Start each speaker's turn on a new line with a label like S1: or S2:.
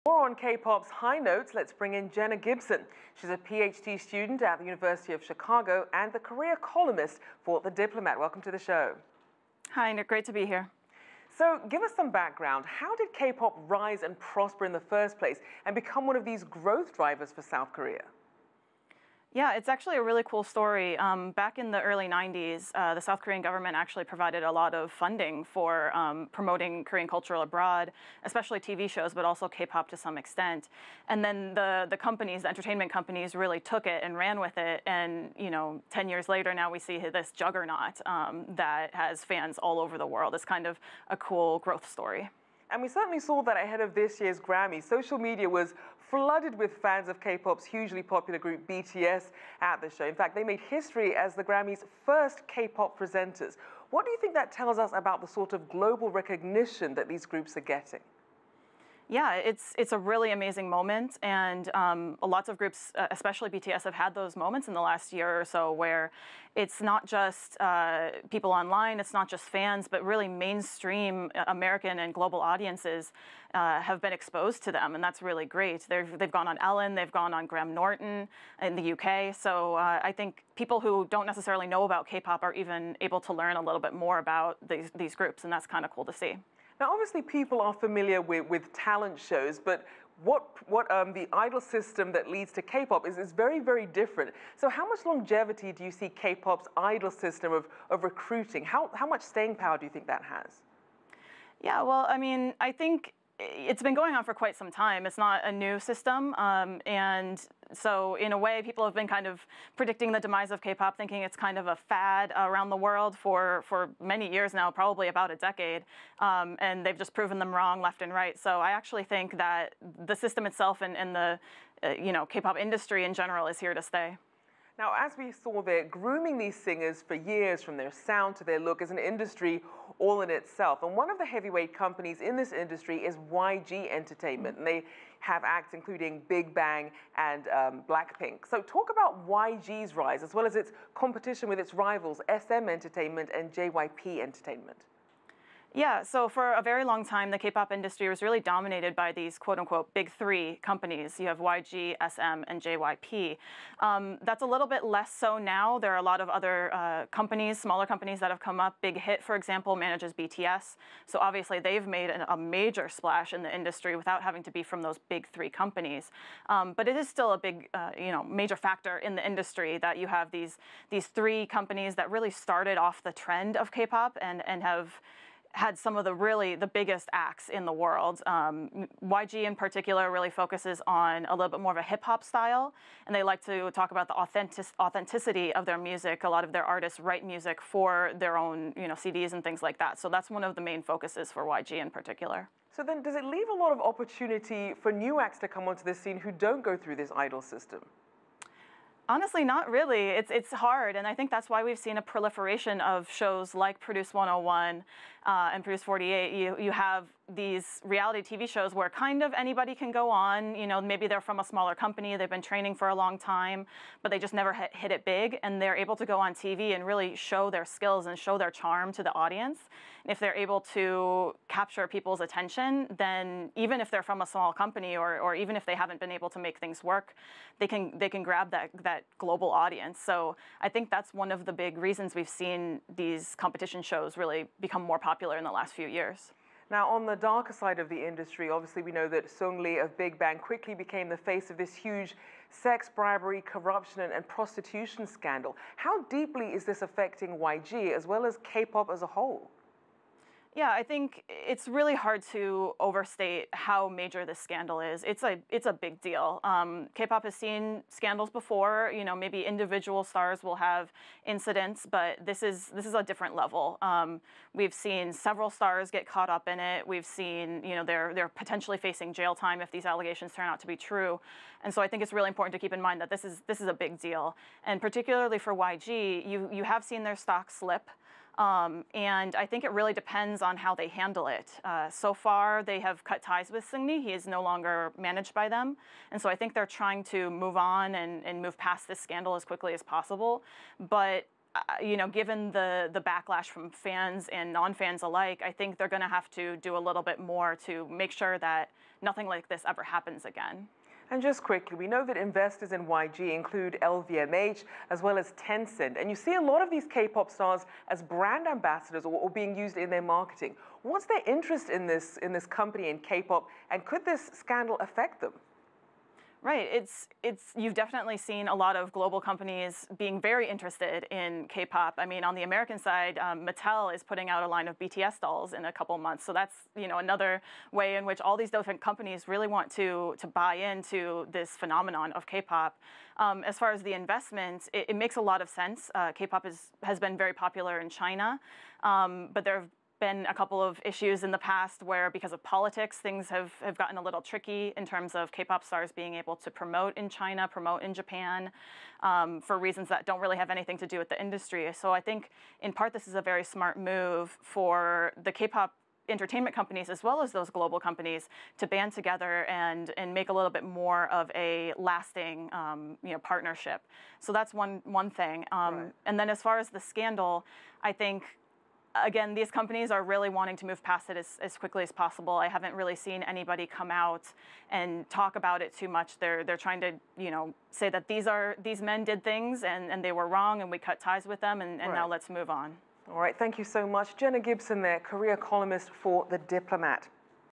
S1: More on K-pop's high notes, let's bring in Jenna Gibson. She's a PhD student at the University of Chicago and the career columnist for The Diplomat. Welcome to the show.
S2: Hi, Nick. Great to be here.
S1: So give us some background. How did K-pop rise and prosper in the first place and become one of these growth drivers for South Korea?
S2: Yeah, it's actually a really cool story. Back in the early 90s, the South Korean government actually provided a lot of funding for promoting Korean culture abroad, especially TV shows, but also K-pop to some extent. And then the companies, the entertainment companies, really took it and ran with it. And 10 years later, now we see this juggernaut that has fans all over the world. It's kind of a cool growth story.
S1: And we certainly saw that ahead of this year's Grammy. Social media was flooded with fans of K-pop's hugely popular group BTS at the show. In fact, they made history as the Grammy's first K-pop presenters. What do you think that tells us about the sort of global recognition that these groups are getting?
S2: Yeah, it's a really amazing moment, and lots of groups, especially BTS, have had those moments in the last year or so where it's not just people online, it's not just fans, but really mainstream American and global audiences have been exposed to them, and that's really great. They've gone on Ellen, they've gone on Graham Norton in the UK, so I think people who don't necessarily know about K-pop are even able to learn a little bit more about these groups, and that's kind of cool to see.
S1: Now, obviously, people are familiar with talent shows, but what the idol system that leads to K-pop is very, very different. So how much longevity do you see K-pop's idol system of recruiting? How much staying power do you think that has?
S2: Yeah, well, I mean, I think it's been going on for quite some time. It's not a new system. And so in a way, people have been kind of predicting the demise of K-pop, thinking it's kind of a fad around the world for many years now, probably about a decade. And they've just proven them wrong left and right. So I actually think that the system itself and the K-pop industry in general is here to stay.
S1: Now, as we saw, they're grooming these singers for years, from their sound to their look, as an industry all in itself. And one of the heavyweight companies in this industry is YG Entertainment. And they have acts including Big Bang and Blackpink. So talk about YG's rise, as well as its competition with its rivals, SM Entertainment and JYP Entertainment.
S2: Yeah, so for a very long time, the K-pop industry was really dominated by these quote-unquote big three companies. You have YG, SM, and JYP. That's a little bit less so now. There are a lot of other companies, smaller companies that have come up. Big Hit, for example, manages BTS. So obviously, they've made a major splash in the industry without having to be from those big three companies. But it is still a big, major factor in the industry that you have these three companies that really started off the trend of K-pop and have had some of the biggest acts in the world. YG in particular really focuses on a little bit more of a hip hop style, and they like to talk about the authenticity of their music. A lot of their artists write music for their own CDs and things like that. So that's one of the main focuses for YG in particular.
S1: So then does it leave a lot of opportunity for new acts to come onto the scene who don't go through this idol system?
S2: Honestly, not really. It's hard, and I think that's why we've seen a proliferation of shows like Produce 101 and Produce 48. You have these reality TV shows where kind of anybody can go on. Maybe they're from a smaller company, they've been training for a long time, but they just never hit it big, and they're able to go on TV and really show their skills and show their charm to the audience. And if they're able to capture people's attention, then even if they're from a small company or even if they haven't been able to make things work, they can grab that global audience. So I think that's one of the big reasons we've seen these competition shows really become more popular in the last few years.
S1: Now, on the darker side of the industry, obviously we know that Sung Lee of Big Bang quickly became the face of this huge sex, bribery, corruption, and prostitution scandal. How deeply is this affecting YG as well as K-pop as a whole?
S2: Yeah, I think it's really hard to overstate how major this scandal is. It's a big deal. K-pop has seen scandals before. Maybe individual stars will have incidents, but this is a different level. We've seen several stars get caught up in it. We've seen they're potentially facing jail time if these allegations turn out to be true. And so I think it's really important to keep in mind that this is a big deal. And particularly for YG, you have seen their stock slip. And I think it really depends on how they handle it. So far, they have cut ties with Seungri. He is no longer managed by them. And so I think they're trying to move on and move past this scandal as quickly as possible. But you know, given the backlash from fans and non-fans alike, I think they're going to have to do a little bit more to make sure that nothing like this ever happens again.
S1: And just quickly, we know that investors in YG include LVMH as well as Tencent. And you see a lot of these K-pop stars as brand ambassadors or being used in their marketing. What's their interest in this company in K-pop, and could this scandal affect them?
S2: Right. You've definitely seen a lot of global companies being very interested in K-pop. I mean, on the American side, Mattel is putting out a line of BTS dolls in a couple months. So that's, you know, another way in which all these different companies really want to buy into this phenomenon of K-pop. As far as the investment, it makes a lot of sense. K-pop has been very popular in China, but there have been a couple of issues in the past where, because of politics, things have gotten a little tricky in terms of K-pop stars being able to promote in China, promote in Japan, for reasons that don't really have anything to do with the industry. So I think, in part, this is a very smart move for the K-pop entertainment companies as well as those global companies to band together and make a little bit more of a lasting you know, partnership. So that's one thing.
S1: Right.
S2: And then as far as the scandal, I think, again, these companies are really wanting to move past it as quickly as possible. I haven't really seen anybody come out and talk about it too much. They're trying to, you know, say that these men did things and they were wrong and we cut ties with them and
S1: Right.
S2: now let's move on.
S1: All right, thank you so much. Jenna Gibson there, career columnist for The Diplomat.